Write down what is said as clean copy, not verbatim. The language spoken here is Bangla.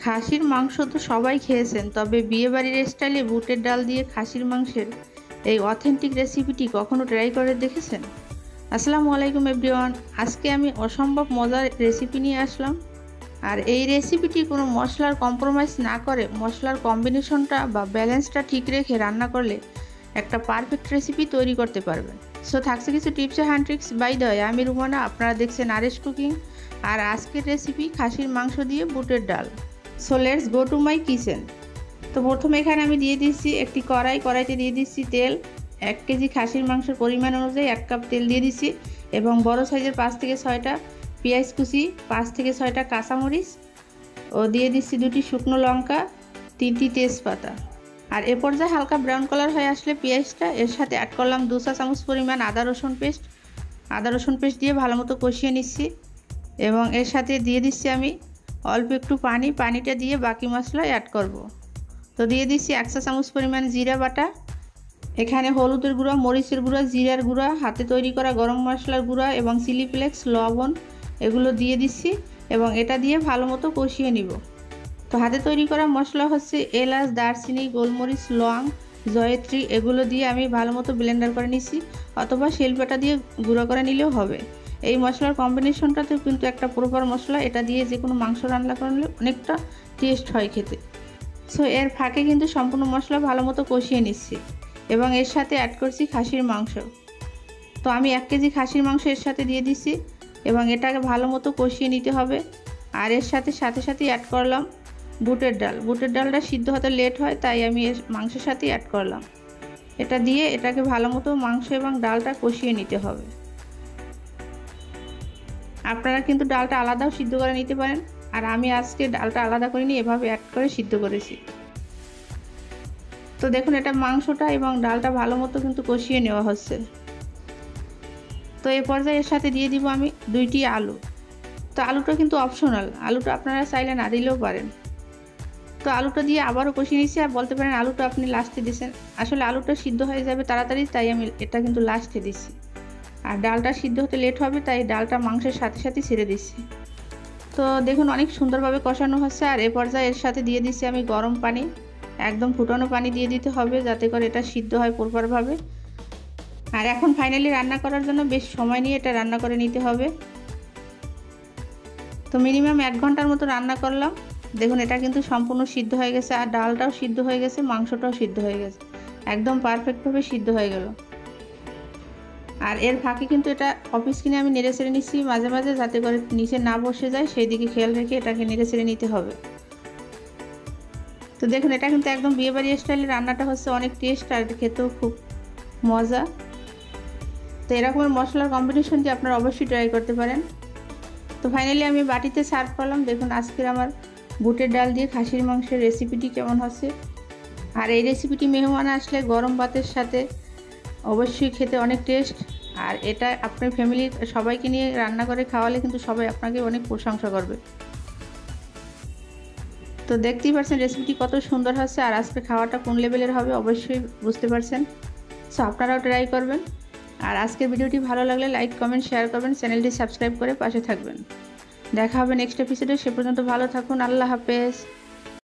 খাসির মাংস তো সবাই খেয়েছেন, তবে বিয়েবাড়ির স্টাইলে বুটের ডাল দিয়ে খাসির মাংসের এই অথেন্টিক রেসিপিটি কখনো ট্রাই করে দেখেছেন? আসসালামু আলাইকুম এভরিওয়ান। আজকে আমি অসম্ভব মজার রেসিপি নিয়ে আসলাম। আর এই রেসিপিটি কোনো মশলার কম্প্রোমাইজ না করে মশলার কম্বিনেশনটা বা ব্যালেন্সটা ঠিক রেখে রান্না করলে একটা পারফেক্ট রেসিপি তৈরি করতে পারবেন। সো থাকছে কিছু tips and tricks. By the way, আমি রুমানা, আপনারা দেখছেন আরএস কুকিং। আর আজকের রেসিপি খাসির মাংস দিয়ে বুটের ডাল। So let's go to my kitchen. তো প্রথমে এখানে আমি দিয়ে দিচ্ছি একটি কড়াইতে দিয়ে দিচ্ছি তেল। 1 কেজি খাসির মাংসের পরিমাণ অনুযায়ী 1 কাপ তেল দিয়ে দিচ্ছি এবং বড় সাইজের 5 থেকে 6টা পেঁয়াজ কুচি, 5 থেকে 6টা কাঁচামরিচ ও দিয়ে দিচ্ছি 2টি শুকনো লঙ্কা, 3টি তেজপাতা। আর এ পর্যায়ে হালকা ব্রাউন কালার হয়ে আসলে পেঁয়াজটা এর সাথে অ্যাড করলাম 2 চা চামচ পরিমাণ আদা রসুন পেস্ট দিয়ে ভালো মতো কষিয়ে নিচ্ছি এবং এর সাথে দিয়ে দিচ্ছি আমি অল্প একটু পানিটা দিয়ে বাকি মশলা অ্যাড করব। তো দিয়ে দিচ্ছি 1 চা চামচ পরিমাণ জিরা বাটা। এখানে হলুদের গুঁড়া, মরিচের গুঁড়া, জিরার গুঁড়া, হাতে তৈরি করা গরম মশলার গুঁড়া এবং চিলি ফ্লেক্স, লবণ এগুলো দিয়ে দিচ্ছি এবং এটা দিয়ে ভালো মতো কষিয়ে নিব। তো হাতে তৈরি করা মশলা হচ্ছে এলাচ, দারচিনি, গোলমরিচ, লং, জয়ত্রী, এগুলো দিয়ে আমি ভালো মতো ব্লেন্ডার করে নিচ্ছি অথবা শিলপাটা দিয়ে গুঁড়ো করে নিলেও হবে। এই মশলার কম্বিনেশনটাতে কিন্তু একটা প্রপার মশলা, এটা দিয়ে যে কোনো মাংস রান্না করলে অনেকটা টেস্ট হয় খেতে। সো এর ফাঁকে কিন্তু সম্পূর্ণ মশলা ভালো মতো কষিয়ে নিচ্ছি এবং এর সাথে অ্যাড করছি খাসির মাংস। তো আমি 1 কেজি খাসির মাংস এর সাথে দিয়ে দিচ্ছি এবং এটাকে ভালো মতো কষিয়ে নিতে হবে। আর এর সাথে অ্যাড করলাম বুটের ডালটা সিদ্ধ হতে লেট হয়, তাই আমি এর মাংসের সাথে অ্যাড করলাম। এটা দিয়ে এটাকে ভালো মতো মাংস এবং ডালটা কষিয়ে নিতে হবে। আপনারা কিন্তু ডালটা আলাদাও সিদ্ধ করে নিতে পারেন, আর আমি আজকে ডালটা আলাদা করে নিয়ে এভাবে অ্যাড করে সিদ্ধ করেছি। তো দেখুন, এটা মাংসটা এবং ডালটা ভালো মতো কিন্তু কষিয়ে নেওয়া হচ্ছে। তো এই পর্যায়ে এর সাথে দিয়ে দিব আমি 2টি আলু। তো আলুটা কিন্তু অপশনাল, আলুটা আপনারা চাইলে না দিলেও পারেন। তো আলুটা দিয়ে আবারও কষিয়ে নিচ্ছি। আর বলতে পারেন আলুটা আপনি লাস্টে দিচ্ছেন, আসলে আলুটা সিদ্ধ হয়ে যাবে তাড়াতাড়ি, তাই আমি এটা কিন্তু লাস্টে দিচ্ছি। আর ডালটা সিদ্ধ হতে লেট হবে, তাই ডালটা মাংসের সাথে ছেড়ে দিচ্ছি। তো দেখুন, অনেক সুন্দরভাবে কষানো হচ্ছে। আর এ পর্যায়ে এর সাথে দিয়ে দিচ্ছি আমি গরম পানি, একদম ফুটানো পানি দিয়ে দিতে হবে যাতে করে এটা সিদ্ধ হয় প্রপারভাবে। আর এখন ফাইনালি রান্না করার জন্য বেশ সময় নিয়ে এটা রান্না করে নিতে হবে। তো মিনিমাম 1 ঘন্টার মতো রান্না করলাম। দেখুন, এটা কিন্তু সম্পূর্ণ সিদ্ধ হয়ে গেছে, আর ডালটাও সিদ্ধ হয়ে গেছে, মাংসটাও সিদ্ধ হয়ে গেছে, একদম পারফেক্টভাবে সিদ্ধ হয়ে গেল। আর এর ফাঁকে কিন্তু এটা অফিস কিনে আমি নেড়ে ছেড়ে নিচ্ছি মাঝে মাঝে, যাতে করে নিচে না বসে যায়, সেই দিকে খেয়াল রেখে এটাকে নেড়ে ছেড়ে নিতে হবে। তো দেখুন, এটা কিন্তু একদম বিয়েবাড়ি স্টাইলে রান্নাটা হচ্ছে, অনেক টেস্ট আর খেতেও খুব মজা। তো এরকমের মশলার কম্বিনেশন দিয়ে আপনারা অবশ্যই ট্রাই করতে পারেন। তো ফাইনালি আমি বাটিতে সার্ভ করলাম। দেখুন, আজকের আমার বুটের ডাল দিয়ে খাসির মাংসের রেসিপিটি কেমন হচ্ছে। আর এই রেসিপিটি মেহমান আসলে গরম ভাতের সাথে অবশ্যই খেতে অনেক টেস্ট। আর এটা আপনার ফ্যামিলির সবাইকে নিয়ে রান্না করে খাওয়ালে কিন্তু সবাই আপনাকে অনেক প্রশংসা করবে। তো দেখতেই পাচ্ছেন রেসিপিটি কত সুন্দর হচ্ছে, আর আজকে খাওয়াটা কোন লেভেলের হবে অবশ্যই বুঝতে পারছেন। সো আপনারাও ট্রাই করবেন। আর আজকের ভিডিওটি ভালো লাগলে লাইক, কমেন্ট, শেয়ার করবেন, চ্যানেলটি সাবস্ক্রাইব করে পাশে থাকবেন। দেখা হবে নেক্সট এপিসোডে। সে পর্যন্ত ভালো থাকুন। আল্লাহ হাফেজ।